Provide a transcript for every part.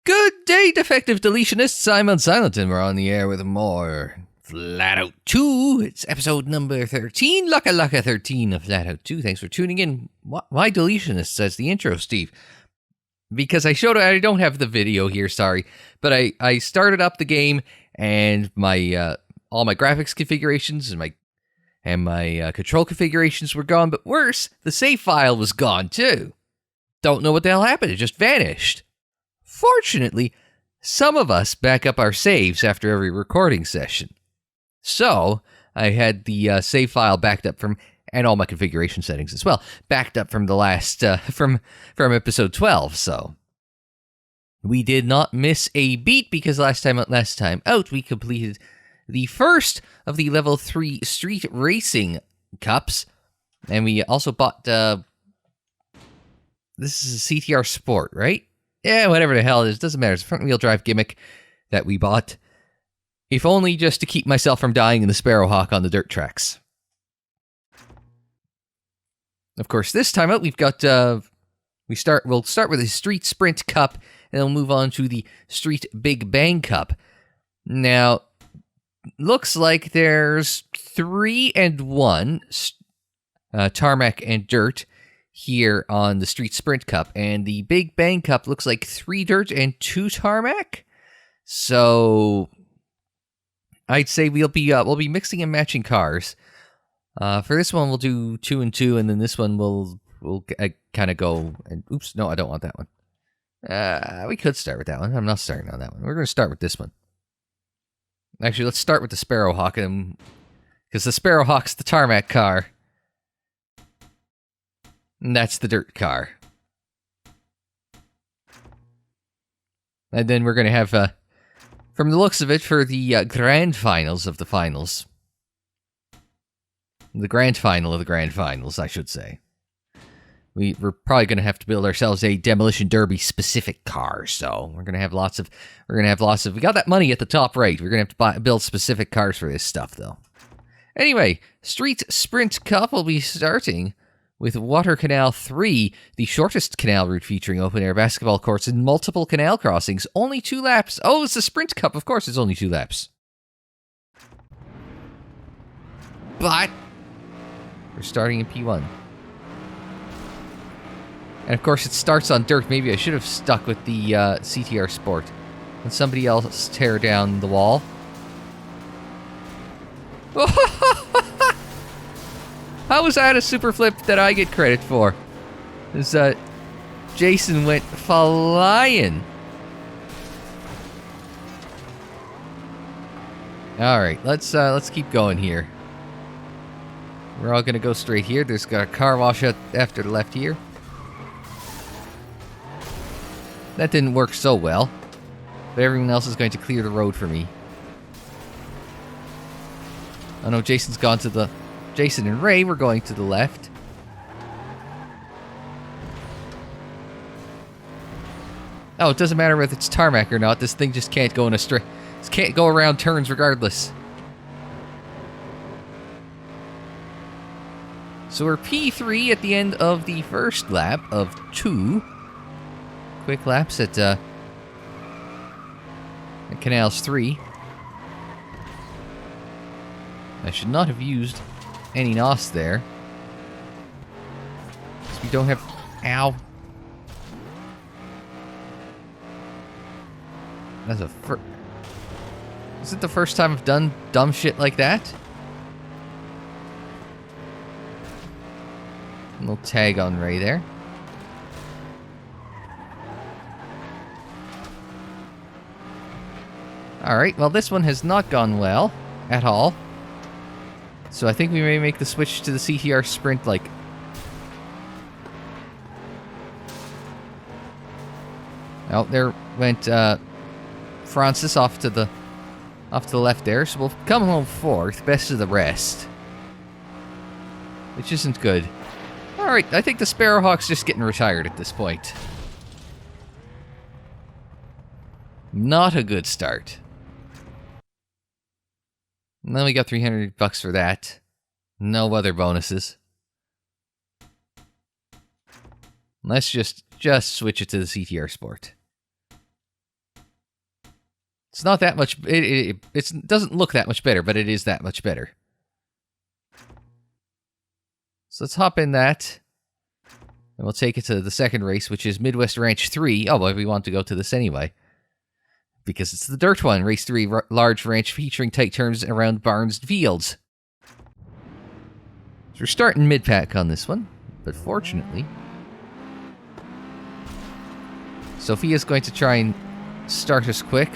Good day, defective deletionists. I'm Unsilent, and we're on the air with more FlatOut 2. It's episode number 13, Lucka 13 of FlatOut 2. Thanks for tuning in. Why deletionists as the intro, Steve? Because I don't have the video here, sorry, but I started up the game, and my all my graphics configurations and my control configurations were gone, but worse, the save file was gone too. Don't know what the hell happened, it just vanished. Fortunately, some of us back up our saves after every recording session. So, I had the save file backed up from, and all my configuration settings as well, backed up from the last, from episode 12, so. We did not miss a beat because last time out, we completed the first of the level 3 street racing cups, and we also bought, this is a CTR Sport, right? Yeah, whatever the hell it is, doesn't matter. It's a front-wheel drive gimmick that we bought, if only just to keep myself from dying in the Sparrowhawk on the dirt tracks. Of course, this time out, we've got, we'll start with the Street Sprint Cup, and then we'll move on to the Street Big Bang Cup. Now, looks like there's 3 and 1, tarmac and dirt, here on the Street Sprint Cup, and the Big Bang Cup looks like 3 dirt and 2 tarmac. So I'd say we'll be mixing and matching cars. For this one, we'll do 2 and 2, and then this one we'll kind of go. And oops, no, I don't want that one. We could start with that one. I'm not starting on that one. We're going to start with this one. Actually, let's start with the Sparrowhawk, because the Sparrowhawk's the tarmac car. And that's the dirt car. And then we're going to have, from the looks of it, for the grand finals of the finals. The grand final of the grand finals, I should say. We're probably going to have to build ourselves a Demolition Derby specific car, so we're going to have lots of, we got that money at the top right. We're going to have to build specific cars for this stuff, though. Anyway, Street Sprint Cup will be starting with Water Canal 3, the shortest canal route featuring open-air basketball courts and multiple canal crossings. Only 2 laps. Oh, it's the Sprint Cup. Of course, it's only 2 laps. But we're starting in P1. And of course, it starts on dirt. Maybe I should have stuck with the CTR Sport. Let somebody else tear down the wall. How was that a super flip that I get credit for? Because Jason went flying. All right, let's keep going here. We're all gonna go straight here. There's got a car wash out after the left here. That didn't work so well, but everyone else is going to clear the road for me. Oh no, Jason's gone to the. Jason and Ray were going to the left. Oh, it doesn't matter whether it's tarmac or not. This thing just can't go in a straight. This can't go around turns regardless. So we're P3 at the end of the first lap of 2. Quick laps at Canals 3. I should not have used any NOS there. Because we don't have... Ow. That's a Is it the first time I've done dumb shit like that? A little tag on Ray there. Alright, well this one has not gone well at all. So I think we may make the switch to the CTR Sprint, like... Oh, there went Francis off to the left there, so we'll come home 4th, best of the rest. Which isn't good. Alright, I think the Sparrowhawk's just getting retired at this point. Not a good start. And then we got $300 for that. No other bonuses. Let's just switch it to the CTR Sport. It's not that much... It doesn't look that much better, but it is that much better. So let's hop in that. And we'll take it to the second race, which is Midwest Ranch 3. Oh, well, we want to go to this anyway. Because it's the dirt one. Race 3, large ranch featuring tight turns around barns and fields. So we're starting mid-pack on this one. But fortunately... Sophia's going to try and start us quick.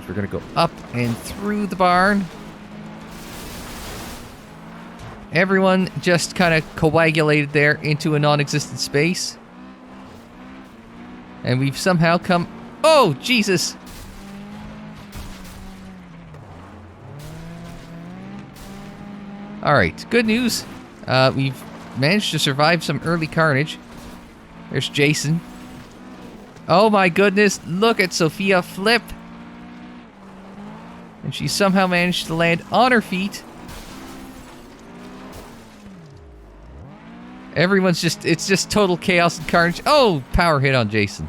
We're going to go up and through the barn. Everyone just kind of coagulated there into a non-existent space. And we've somehow come... Oh, Jesus! Alright, good news. We've managed to survive some early carnage. There's Jason. Oh my goodness, look at Sophia flip. And she somehow managed to land on her feet. Everyone's just, it's just total chaos and carnage. Oh, power hit on Jason.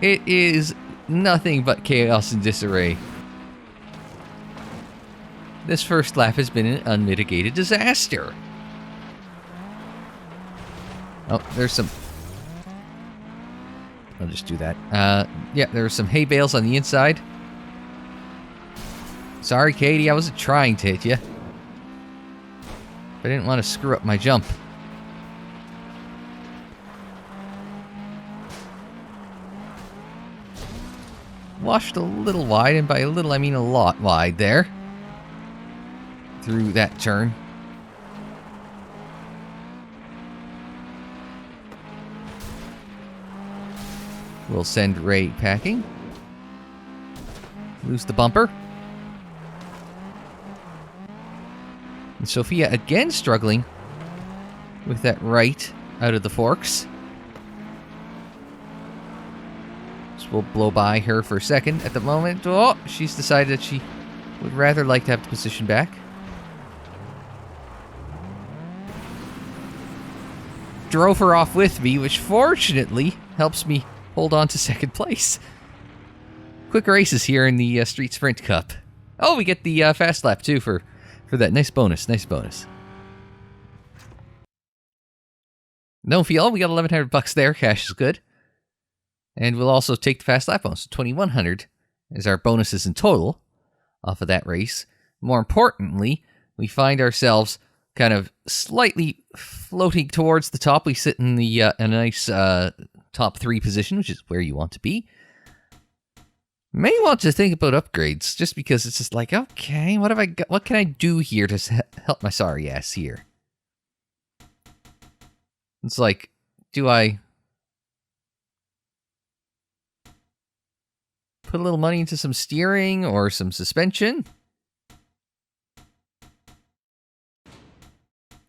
It is nothing but chaos and disarray. This first lap has been an unmitigated disaster. Oh, there's some... I'll just do that. Yeah, there are some hay bales on the inside. Sorry, Katie, I wasn't trying to hit you. I didn't want to screw up my jump. Washed a little wide, and by a little I mean a lot wide there. Through that turn. We'll send Ray packing. Lose the bumper. And Sophia again struggling with that right out of the forks. So we'll blow by her for a second at the moment. Oh, she's decided that she would rather like to have the position back. Drove her off with me, which fortunately helps me hold on to second place. Quick races here in the Street Sprint Cup. Oh, we get the fast lap too for that. Nice bonus, nice bonus. No feel, we got $1,100 there. Cash is good. And we'll also take the fast lap bonus. 2,100 is our bonuses in total off of that race. More importantly, we find ourselves kind of slightly floating towards the top. We sit in the a nice top 3 position, which is where you want to be. May want to think about upgrades, just because it's just like, okay, what have I got? What can I do here to help my sorry ass here? It's like, do I put a little money into some steering or some suspension?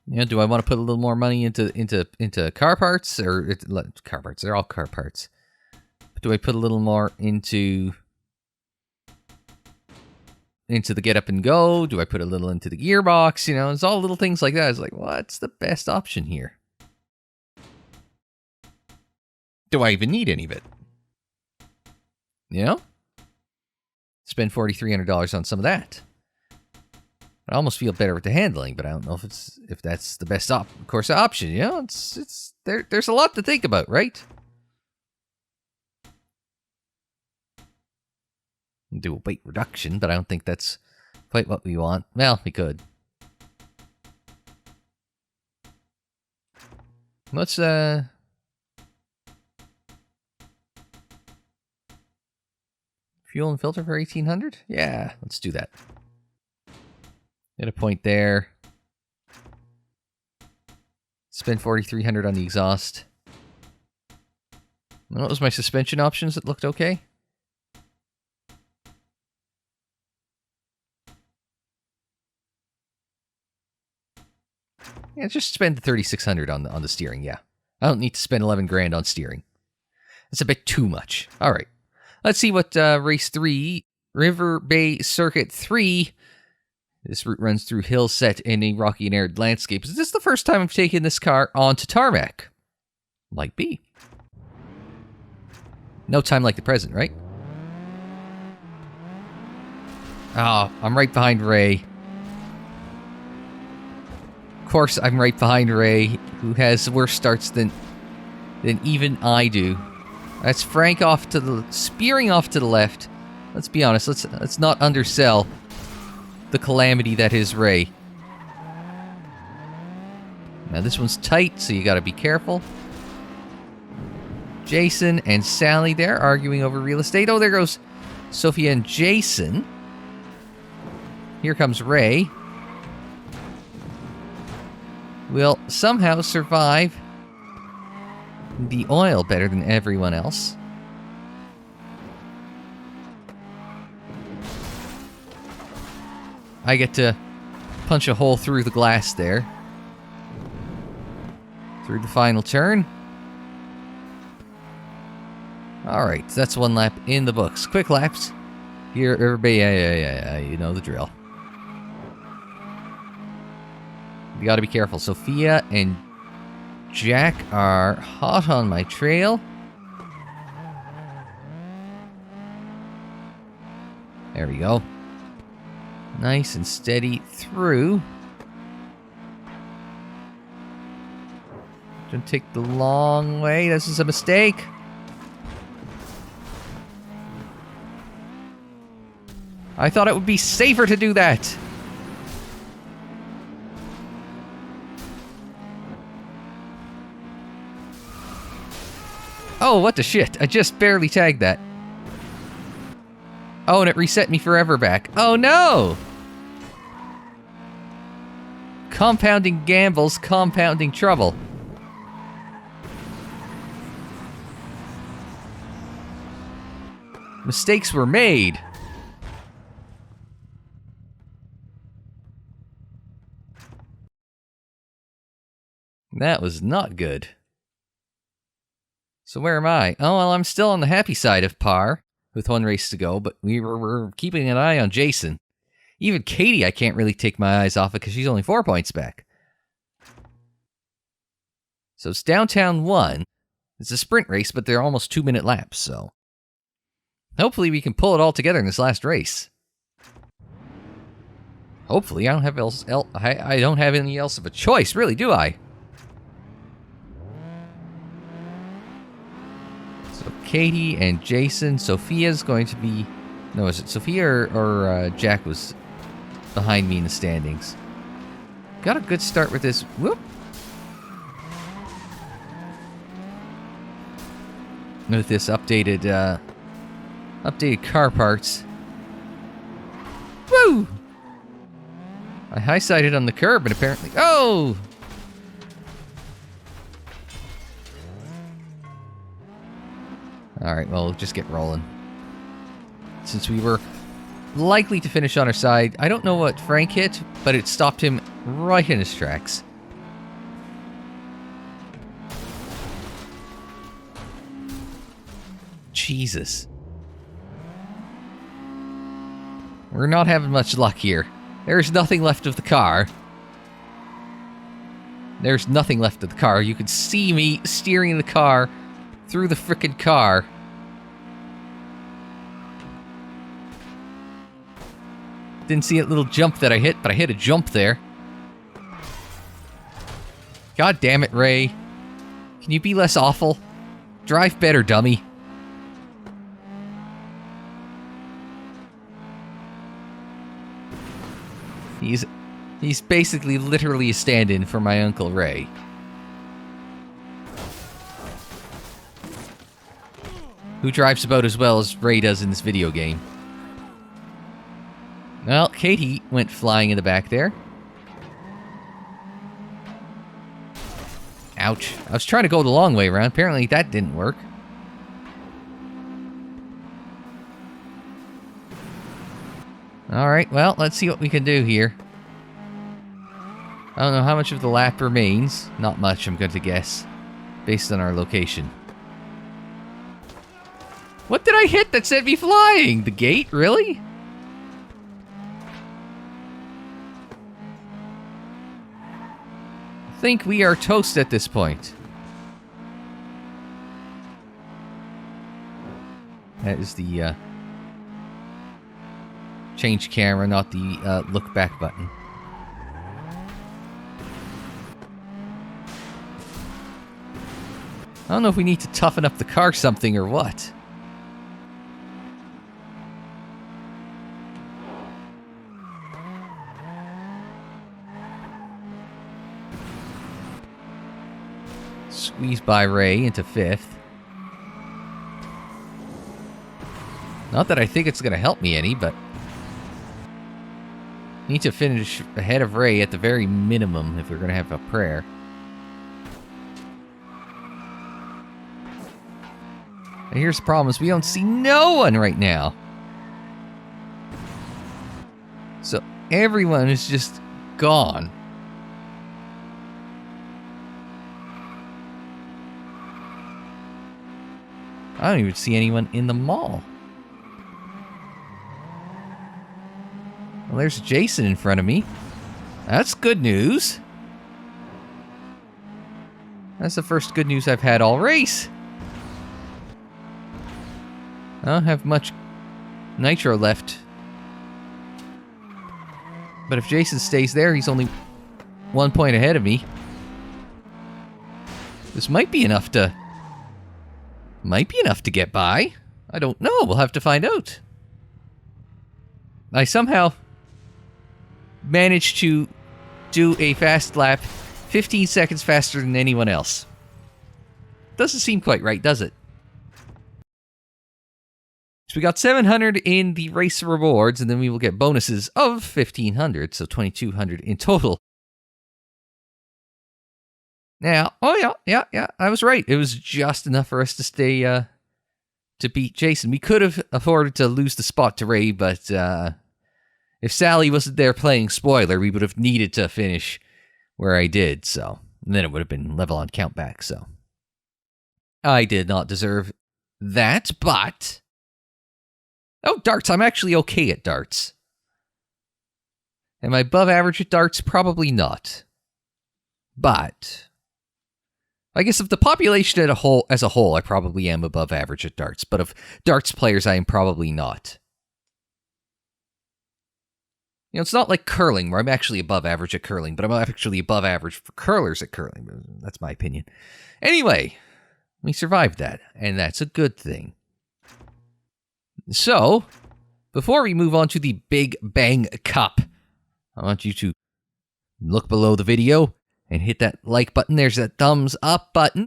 You know, do I want to put a little more money into car parts or car parts? They're all car parts. But do I put a little more into the get up and go? Do I put a little into the gearbox? You know, it's all little things like that. It's like, what's the best option here? Do I even need any of it? You know? Spend $4,300 on some of that. I almost feel better with the handling, but I don't know if that's the best course option. You know, there's a lot to think about, right? Do a weight reduction, but I don't think that's quite what we want. Well, we could. Let's fuel and filter for 1,800? Yeah, let's do that. Get a point there. Spend 4,300 on the exhaust. What was my suspension options that looked okay? Yeah, just spend the 3,600 on the steering. Yeah, I don't need to spend 11 grand on steering. It's a bit too much. All right, let's see what race 3, River Bay Circuit 3. This route runs through hills set in a rocky and arid landscape. Is this the first time I've taken this car onto tarmac? Might be. No time like the present, right? Oh, I'm right behind Ray. Of course, I'm right behind Ray, who has worse starts than even I do. That's Frank spearing off to the left. Let's be honest. Let's not undersell the calamity that is Ray. Now this one's tight, so you got to be careful. Jason and Sally there arguing over real estate. Oh, there goes Sophia and Jason. Here comes Ray. Will somehow survive the oil better than everyone else. I get to punch a hole through the glass there. Through the final turn. Alright, that's one lap in the books. Quick laps. Here, everybody, yeah, you know the drill. You gotta be careful. Sophia and Jack are hot on my trail. There we go. Nice and steady through. Don't take the long way. This is a mistake. I thought it would be safer to do that. Oh, what the shit. I just barely tagged that. Oh, and it reset me forever back. Oh, no! Compounding gambles, compounding trouble. Mistakes were made. That was not good. So where am I? Oh, well, I'm still on the happy side of par with one race to go, but we're keeping an eye on Jason. Even Katie, I can't really take my eyes off it because she's only 4 points back. So it's downtown 1. It's a sprint race, but they're almost 2-minute laps, so hopefully we can pull it all together in this last race. Hopefully, I don't have any else of a choice, really, do I? So Katie and Jason. Sophia's going to be... No, is it Sophia or Jack was behind me in the standings? Got a good start with this. Whoop. With this updated car parts. Woo! I high-sided on the curb and apparently... Oh! Alright, well, we'll just get rolling. Since we were likely to finish on our side, I don't know what Frank hit, but it stopped him right in his tracks. Jesus. We're not having much luck here. There's nothing left of the car. There's nothing left of the car. You can see me steering the car through the frickin' car. Didn't see a little jump that I hit, but I hit a jump there. God damn it, Ray. Can you be less awful? Drive better, dummy. He's basically literally a stand-in for my Uncle Ray. Who drives about as well as Ray does in this video game. Well, Katie went flying in the back there. Ouch. I was trying to go the long way around. Apparently that didn't work. Alright, well, let's see what we can do here. I don't know how much of the lap remains. Not much, I'm going to guess. Based on our location. What did I hit that sent me flying? The gate? Really? I think we are toast at this point. That is the change camera, not the look back button. I don't know if we need to toughen up the car something or what. Squeeze by Ray into 5th. Not that I think it's going to help me any, but need to finish ahead of Ray at the very minimum if we're going to have a prayer. And here's the problem is we don't see no one right now. So everyone is just gone. I don't even see anyone in the mall. Well, there's Jason in front of me. That's good news. That's the first good news I've had all race. I don't have much nitro left. But if Jason stays there, he's only 1 point ahead of me. This might be enough to... get by. I don't know. We'll have to find out. I somehow managed to do a fast lap 15 seconds faster than anyone else. Doesn't seem quite right, does it? So we got 700 in the race rewards, and then we will get bonuses of 1,500, so 2,200 in total. Now, oh yeah, I was right. It was just enough for us to stay, to beat Jason. We could have afforded to lose the spot to Ray, but if Sally wasn't there playing spoiler, we would have needed to finish where I did, so. And then it would have been level on countback, so. I did not deserve that, but... Oh, darts. I'm actually okay at darts. Am I above average at darts? Probably not. But... I guess of the population as a whole, I probably am above average at darts. But of darts players, I am probably not. You know, it's not like curling, where I'm actually above average at curling, but I'm actually above average for curlers at curling. That's my opinion. Anyway, we survived that, and that's a good thing. So, before we move on to the Big Bang Cup, I want you to look below the video and hit that like button. There's that thumbs up button.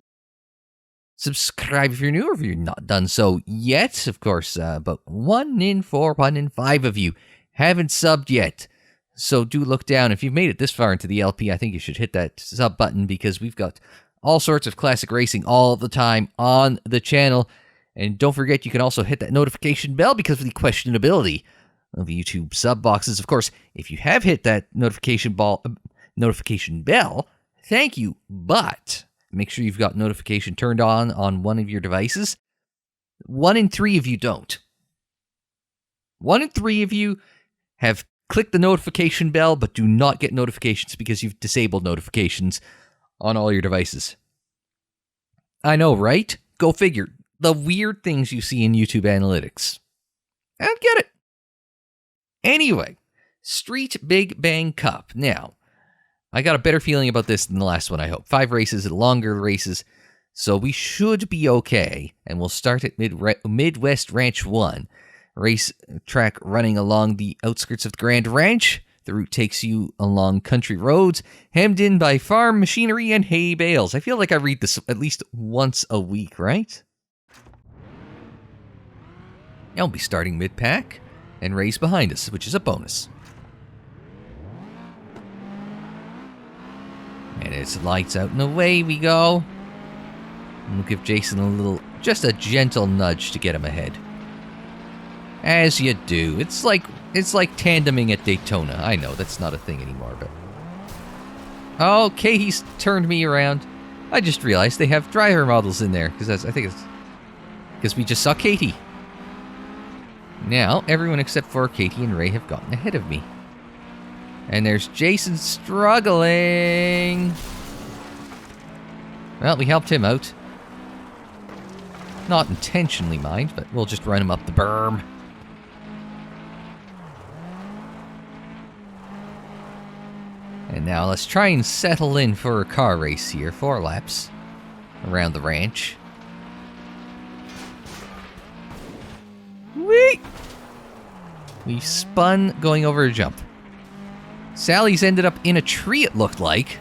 Subscribe if you're new or if you're not done so yet. Of course, but 1 in 4, 1 in 5 of you haven't subbed yet. So do look down. If you've made it this far into the LP, I think you should hit that sub button because we've got all sorts of classic racing all the time on the channel. And don't forget, you can also hit that notification bell because of the questionability of YouTube sub boxes. Of course, if you have hit that notification bell, thank you, but make sure you've got notification turned on one of your devices. 1 in 3 of you don't. 1 in 3 of you have clicked the notification bell but do not get notifications because you've disabled notifications on all your devices. I know, right? Go figure. The weird things you see in YouTube analytics. I don't get it. Anyway, Street Big Bang Cup. Now, I got a better feeling about this than the last one, I hope. 5 races, longer races, so we should be okay. And we'll start at Midwest Ranch 1. Race track running along the outskirts of the Grand Ranch. The route takes you along country roads, hemmed in by farm machinery and hay bales. I feel like I read this at least once a week, right? I'll be starting mid-pack, and Ray's behind us, which is a bonus. And it's lights out and away we go. And we'll give Jason just a gentle nudge to get him ahead. As you do. It's like tandeming at Daytona. I know, that's not a thing anymore, but... Okay, he's turned me around. I just realized they have driver models in there, because because we just saw Katie. Now, everyone except for Katie and Ray have gotten ahead of me. And there's Jason struggling. Well, we helped him out. Not intentionally, mind, but we'll just run him up the berm. And now let's try and settle in for a car race here. 4 laps around the ranch. Whee! We spun going over a jump. Sally's ended up in a tree, it looked like.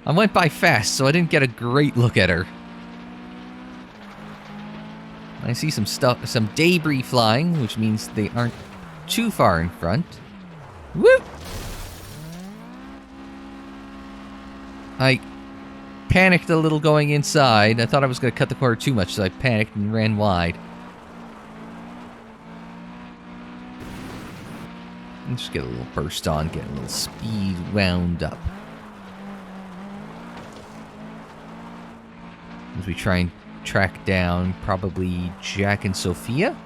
I went by fast, so I didn't get a great look at her. I see some debris flying, which means they aren't too far in front. Woo! I panicked a little going inside. I thought I was going to cut the corner too much, so I panicked and ran wide. Let's just get a little burst on, get a little speed wound up. As we try and track down probably Jack and Sophia.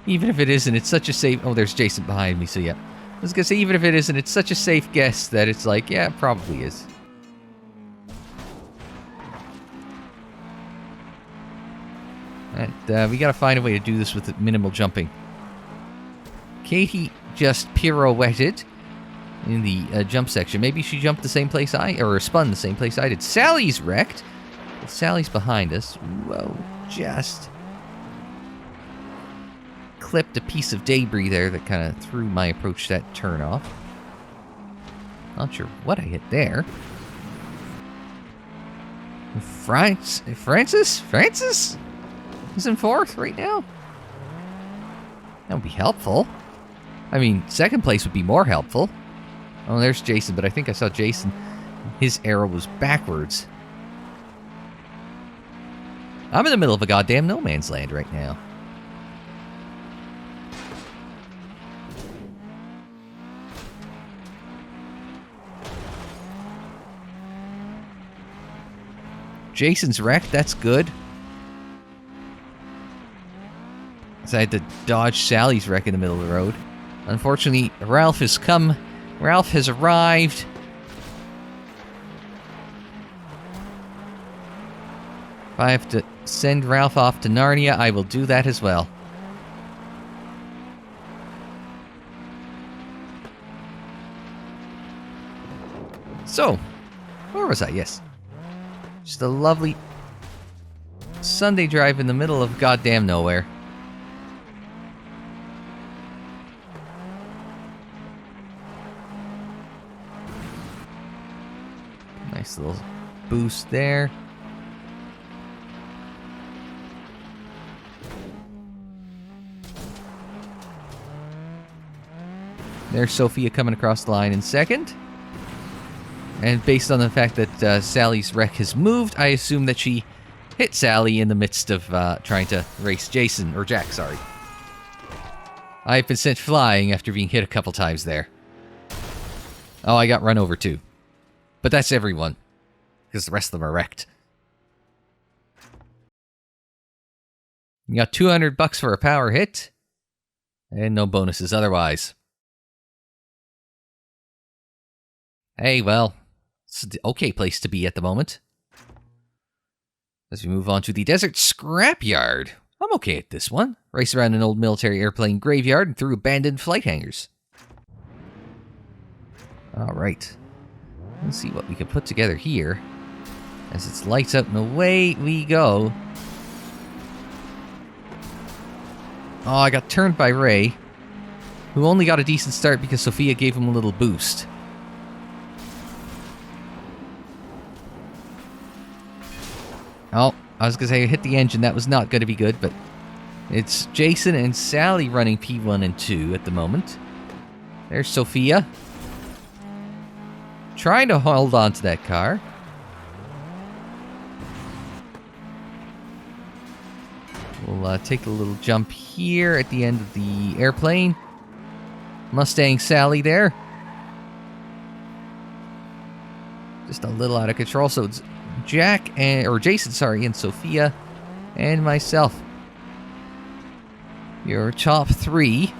Even if it isn't, it's such a safe... Oh, there's Jason behind me, so yeah. I was going to say, even if it isn't, it's such a safe guess that it's like, yeah, it probably is. And we got to find a way to do this with minimal jumping. Katie just pirouetted in the jump section. Maybe she jumped the same place or spun the same place I did. Sally's wrecked. Well, Sally's behind us. Whoa, just clipped a piece of debris there that kind of threw my approach to that turn off. Not sure what I hit there. Francis is in 4th right now. That would be helpful. I mean, 2nd place would be more helpful. Oh, there's Jason, but I think I saw Jason. His arrow was backwards. I'm in the middle of a goddamn no man's land right now. Jason's wrecked, that's good. So I had to dodge Sally's wreck in the middle of the road. Unfortunately, Ralph has arrived. If I have to send Ralph off to Narnia, I will do that as well. So, where was I? Yes. Just a lovely Sunday drive in the middle of goddamn nowhere. Nice little boost there. There's Sophia coming across the line in 2nd. And based on the fact that Sally's wreck has moved, I assume that she hit Sally in the midst of trying to race Jason, or Jack, sorry. I've been sent flying after being hit a couple times there. Oh, I got run over too. But that's everyone, because the rest of them are wrecked. You got $200 for a power hit, and no bonuses otherwise. Hey, well, it's an okay place to be at the moment. As we move on to the desert scrapyard. I'm okay at this one. Race around an old military airplane graveyard and through abandoned flight hangars. Alright. Let's see what we can put together here. As it's lights out and away we go. Oh, I got turned by Ray, who only got a decent start because Sophia gave him a little boost. Oh, I was going to say I hit the engine. That was not going to be good, but it's Jason and Sally running P1 and 2 at the moment. There's Sophia. Trying to hold on to that car. We'll take a little jump here at the end of the airplane. Mustang Sally there. Just a little out of control, so it's Jack or Jason, sorry, and Sophia and myself. Your top 3.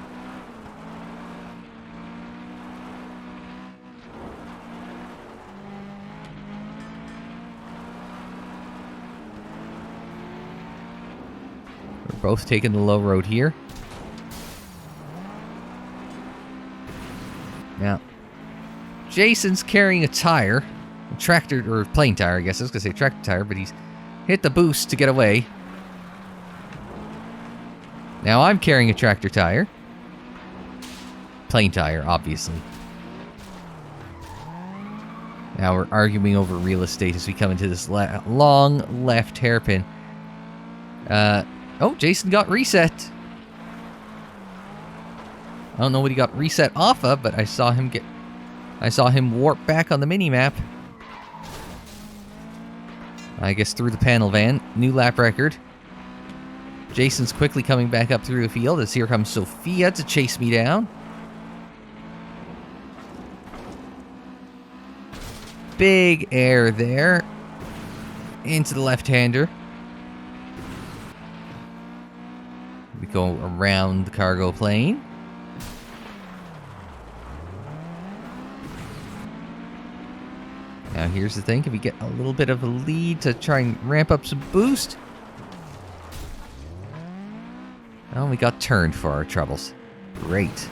We're both taking the low road here. Now, Jason's carrying a tire. A tractor, or plane tire, I guess. I was going to say tractor tire, but he's hit the boost to get away. Now I'm carrying a tractor tire. Plane tire, obviously. Now we're arguing over real estate as we come into this long left hairpin. Oh, Jason got reset. I don't know what he got reset off of, but I saw him warp back on the mini-map. I guess through the panel van. New lap record. Jason's quickly coming back up through the field as here comes Sophia to chase me down. Big air there. Into the left-hander. We go around the cargo plane. Now here's the thing, can we get a little bit of a lead to try and ramp up some boost? Oh, we got turned for our troubles. Great.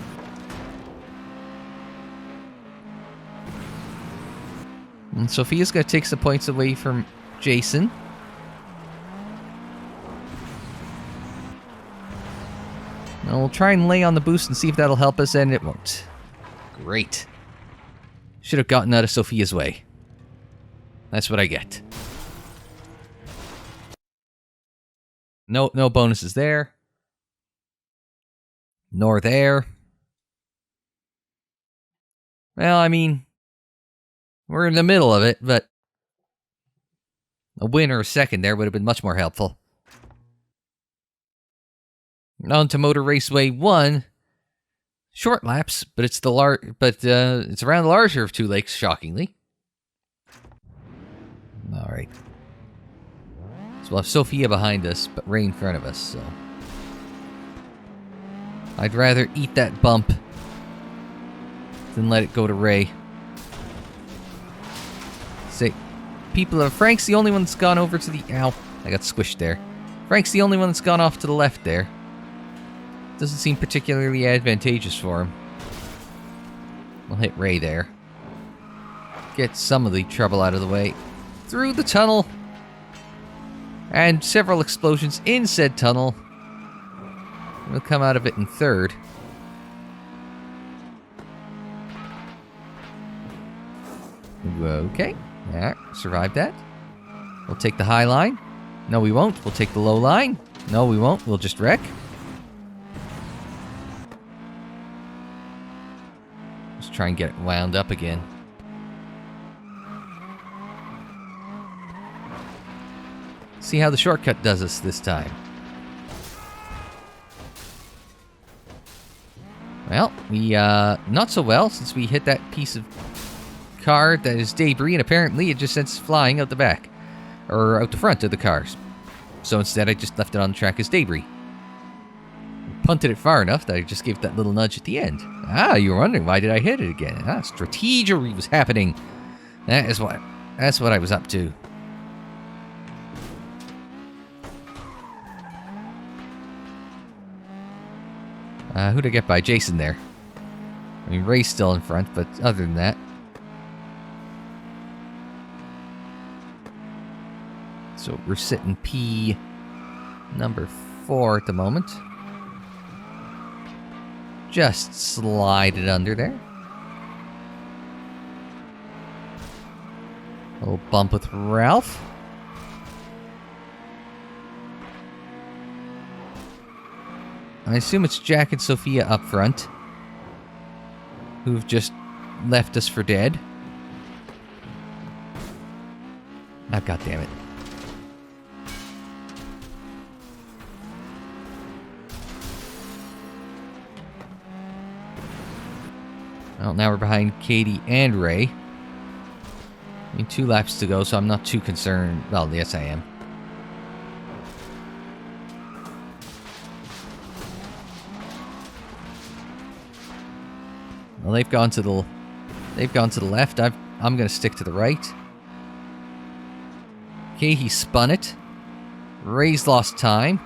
And Sophia's going to take some points away from Jason. And we'll try and lay on the boost and see if that'll help us, and it won't. Great. Should have gotten out of Sophia's way. That's what I get. No bonuses there. Nor there. Well, I mean, we're in the middle of it, but a win or a second there would have been much more helpful. On to Motor Raceway 1. Short laps, but it's it's around the larger of two lakes, shockingly. Alright. So we'll have Sophia behind us, but Ray in front of us, so I'd rather eat that bump than let it go to Ray. Say, Frank's the only one that's gone over to the... Ow, I got squished there. Frank's the only one that's gone off to the left there. Doesn't seem particularly advantageous for him. We'll hit Ray there. Get some of the trouble out of the way. Through the tunnel. And several explosions in said tunnel. We'll come out of it in third. Okay. Yeah, survived that. We'll take the high line. No, we won't. We'll take the low line. No, we won't. We'll just wreck. Let's try and get it wound up again. See how the shortcut does us this time. Well, we, not so well, since we hit that piece of car that is debris, and apparently it just sends flying out the back. Or out the front of the cars. So instead I just left it on the track as debris. Punted it far enough that I just gave that little nudge at the end. Ah, you were wondering why did I hit it again? Ah, strategery was happening. That's what I was up to. Who'd I get by? Jason there. I mean, Ray's still in front, but other than that. So we're sitting P number 4 at the moment. Just slide it under there. A little bump with Ralph. I assume it's Jack and Sophia up front, who've just left us for dead. Ah, God damn it. Well, now we're behind Katie and Ray. I mean, 2 laps to go, so I'm not too concerned. Well, yes, I am. Well, they've gone to the left. I'm going to stick to the right. Okay, he spun it. Ray's lost time.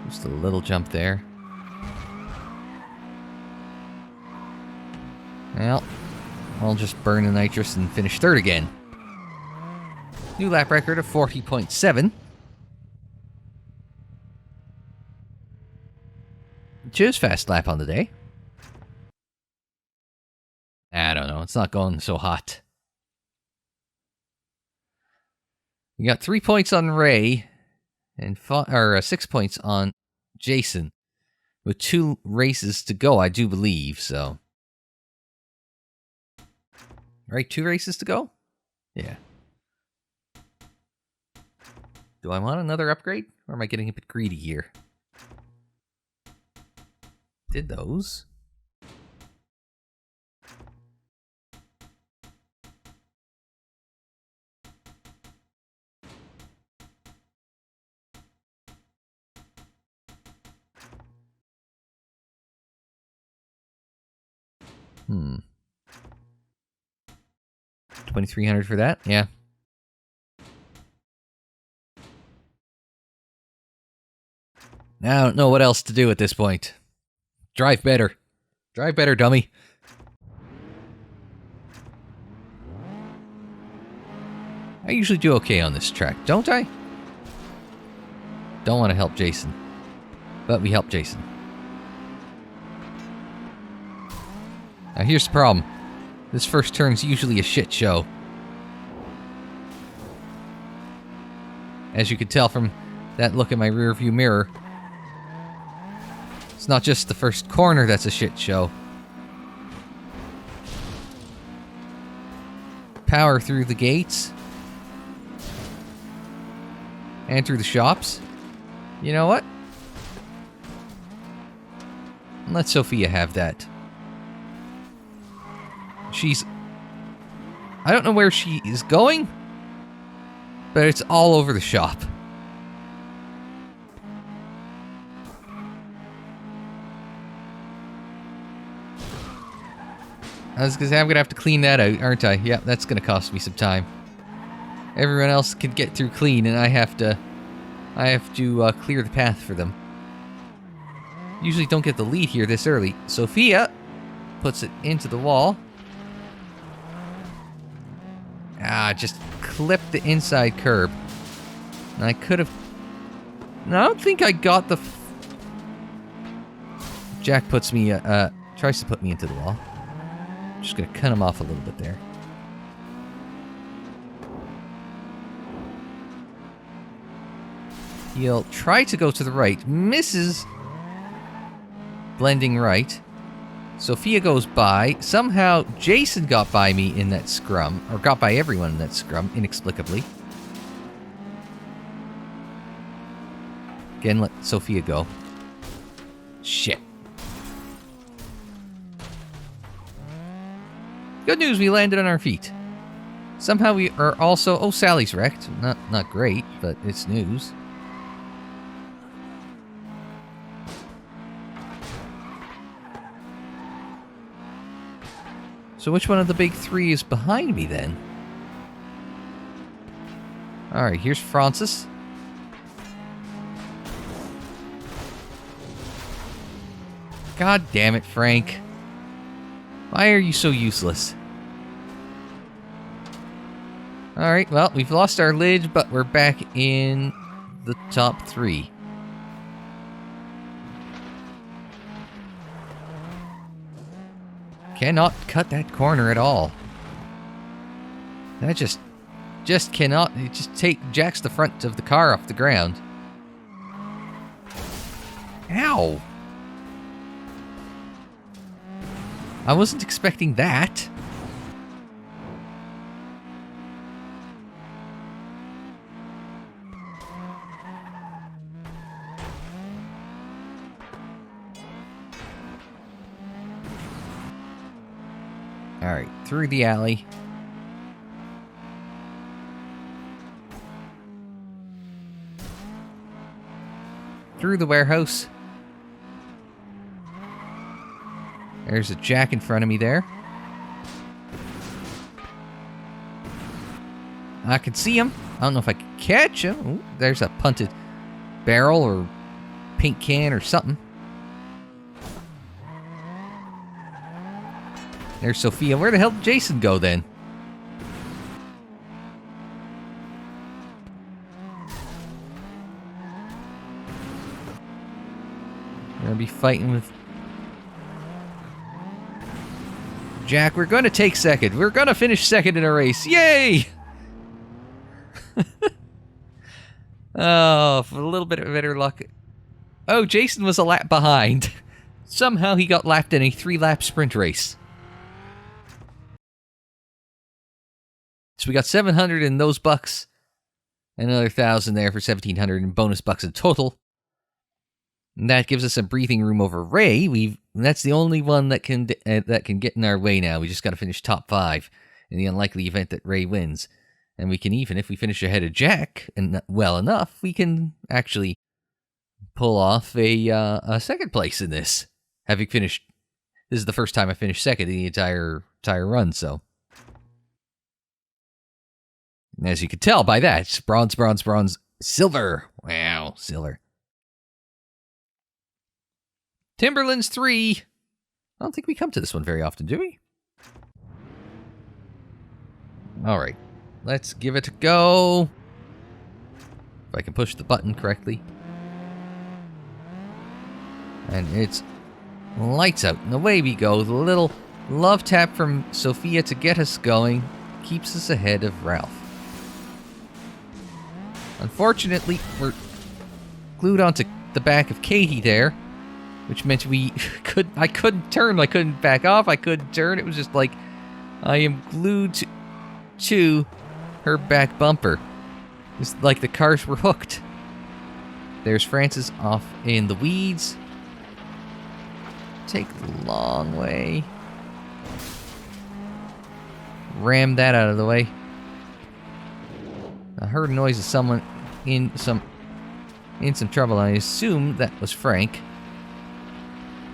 Just a little jump there. Well, I'll just burn the nitrous and finish third again. New lap record of 40.7. Which is fast lap on the day. I don't know. It's not going so hot. You got 3 points on Ray and 6 points on Jason with 2 races to go, I do believe. So, right, 2 races to go? Yeah. Do I want another upgrade? Or am I getting a bit greedy here? Did those? Hmm. 2,300 for that? Yeah. I don't know what else to do at this point. Drive better. Drive better, dummy. I usually do okay on this track, don't I? Don't want to help Jason. But we help Jason. Now here's the problem. This first turn's usually a shit show. As you can tell from that look in my rearview mirror. It's not just the first corner that's a shit show. Power through the gates. And through the shops. You know what? Let Sophia have that. She's... I don't know where she is going, but it's all over the shop. I was gonna say, I'm gonna have to clean that out, aren't I? Yeah, that's gonna cost me some time. Everyone else can get through clean, and I have to clear the path for them. Usually don't get the lead here this early. Sophia puts it into the wall. Just clipped the inside curb. And I could have... No, I don't think I got the... Jack puts me, tries to put me into the wall. I'm just gonna cut him off a little bit there. He'll try to go to the right. Misses. Blending right. Sophia goes by. Somehow, Jason got by me in that scrum. Or got by everyone in that scrum, inexplicably. Again, let Sophia go. Shit. Good news, we landed on our feet. Somehow we are also... Oh, Sally's wrecked. Not great, but it's news. So which one of the big three is behind me, then? Alright, here's Francis. God damn it, Frank. Why are you so useless? Alright, well, we've lost our lid, but we're back in the top 3. Cannot cut that corner at all. That just cannot. It just jacks the front of the car off the ground. Ow! I wasn't expecting that. Alright, through the alley. Through the warehouse. There's a Jack in front of me there. I can see him. I don't know if I can catch him. Ooh, there's a punted barrel or paint can or something. There's Sophia. Where the hell did Jason go then? We're going to be fighting with Jack. We're going to take second. We're going to finish second in a race. Yay! Oh, for a little bit of better luck. Oh, Jason was a lap behind. Somehow he got lapped in a 3-lap sprint race. So we got 700 in those bucks. And another 1,000 there for 1,700 in bonus bucks in total. And that gives us a breathing room over Ray. That's the only one that can get in our way now. We just got to finish top 5 in the unlikely event that Ray wins. And we can even, if we finish ahead of Jack, and well enough, we can actually pull off a second place in this. Having finished, this is the first time I finished second in the entire run, so. And as you can tell by that, it's bronze, bronze, bronze, silver. Wow, silver. Timberlands 3. I don't think we come to this one very often, do we? All right. Let's give it a go. If I can push the button correctly. And it's lights out. And away we go. The little love tap from Sophia to get us going keeps us ahead of Ralph. Unfortunately, we're glued onto the back of Katie there, which meant I couldn't turn. I couldn't back off. I couldn't turn. It was just like I am glued to her back bumper. It's like the cars were hooked. There's Francis off in the weeds. Take the long way. Ram that out of the way. I heard a noise of someone in some trouble. I assume that was Frank.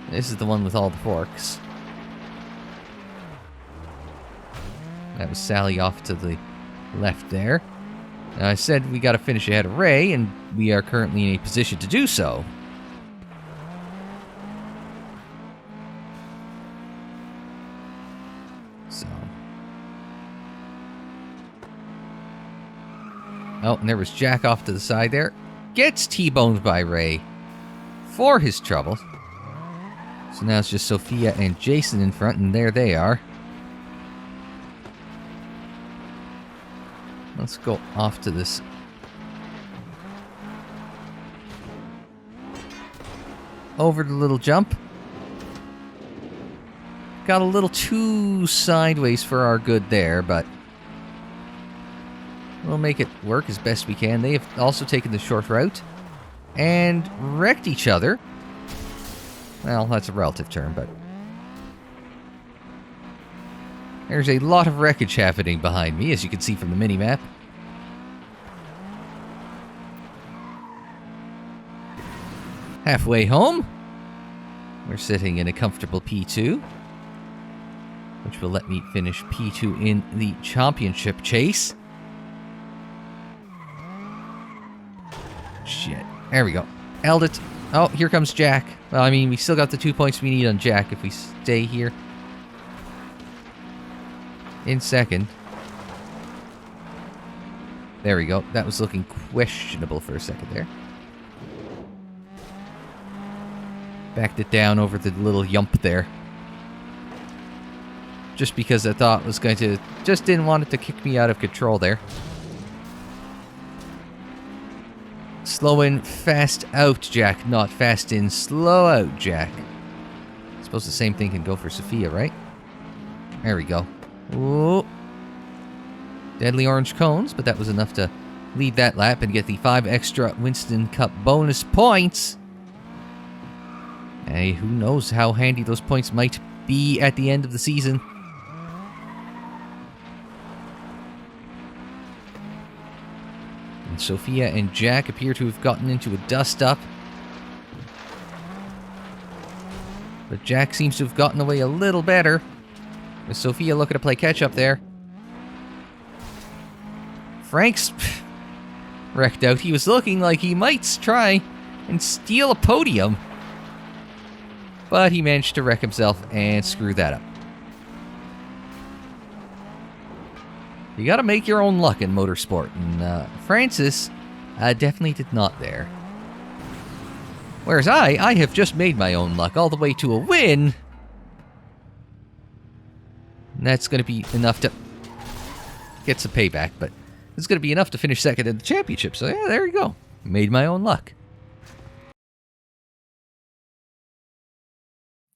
This is the one with all the forks. That was Sally off to the left there. Now, I said we got to finish ahead of Ray, and we are currently in a position to do so. So. Oh, and there was Jack off to the side there. Gets T-boned by Ray for his trouble. So now it's just Sophia and Jason in front, and there they are. Let's go off to this. Over the little jump. Got a little too sideways for our good there, but we'll make it work as best we can. They have also taken the short route and wrecked each other. Well, that's a relative term, but there's a lot of wreckage happening behind me, as you can see from the mini-map. Halfway home, we're sitting in a comfortable P2, which will let me finish P2 in the championship chase. Shit. There we go. Held it. Oh, here comes Jack. Well, I mean, we still got the 2 points we need on Jack if we stay here. In second. There we go. That was looking questionable for a second there. Backed it down over the little yump there. Just because I thought it was going to... Just didn't want it to kick me out of control there. Slow in, fast out, Jack. Not fast in, slow out, Jack. I suppose the same thing can go for Sophia, right? There we go. Ooh. Deadly orange cones, but that was enough to lead that lap and get the 5 extra Winston Cup bonus points. Hey, who knows how handy those points might be at the end of the season. And Sophia and Jack appear to have gotten into a dust-up. But Jack seems to have gotten away a little better. With Sophia looking to play catch-up there. Frank's wrecked out. He was looking like he might try and steal a podium. But he managed to wreck himself and screw that up. You gotta make your own luck in motorsport, and Francis definitely did not there. Whereas I have just made my own luck all the way to a win. And that's gonna be enough to get some payback, but it's gonna be enough to finish second in the championship, so yeah, there you go. Made my own luck.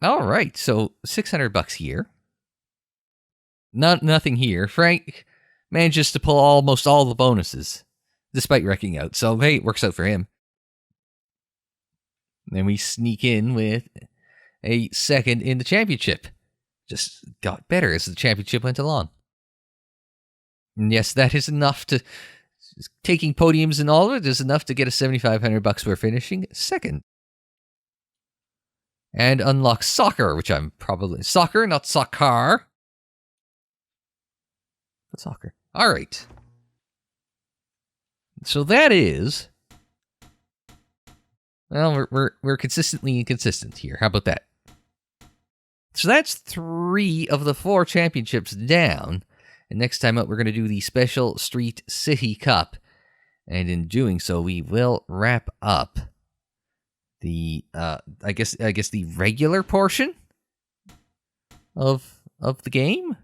Alright, so $600 here. Nothing here. Frank manages to pull almost all the bonuses, despite wrecking out. So, hey, it works out for him. Then we sneak in with a second in the championship. Just got better as the championship went along. And yes, that is enough to... Taking podiums and all of it is enough to get a $7,500 for finishing second. And unlock soccer, which I'm probably... Soccer, not soccer. But soccer. Alright. So that is... Well, we're consistently inconsistent here. How about that? So that's 3 of the 4 championships down. And next time up, we're going to do the Special Street City Cup. And in doing so, we will wrap up the, I guess the regular portion of the game.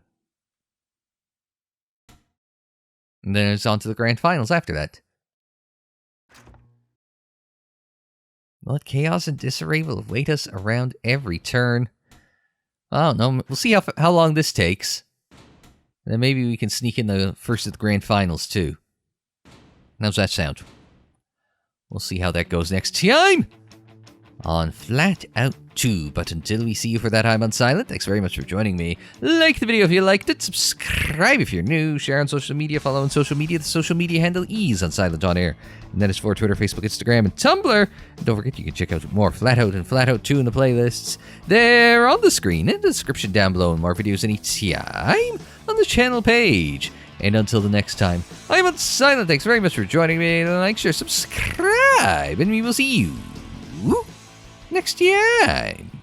And then it's on to the grand finals after that. Well, chaos and disarray will await us around every turn. I don't know. We'll see how long this takes. And then maybe we can sneak in the first of the grand finals, too. How's that sound? We'll see how that goes next time on FlatOut 2. But until we see you for that, I'm Unsilent. Thanks very much for joining me. Like the video if you liked it. Subscribe if you're new. Share on social media. Follow on social media. The social media handle is Unsilent on air. And that is for Twitter, Facebook, Instagram, and Tumblr. And don't forget, you can check out more FlatOut and FlatOut 2 in the playlists. They're on the screen in the description down below, and more videos anytime on the channel page. And until the next time, I'm Unsilent. Thanks very much for joining me. Like, share, subscribe, and we will see you next time.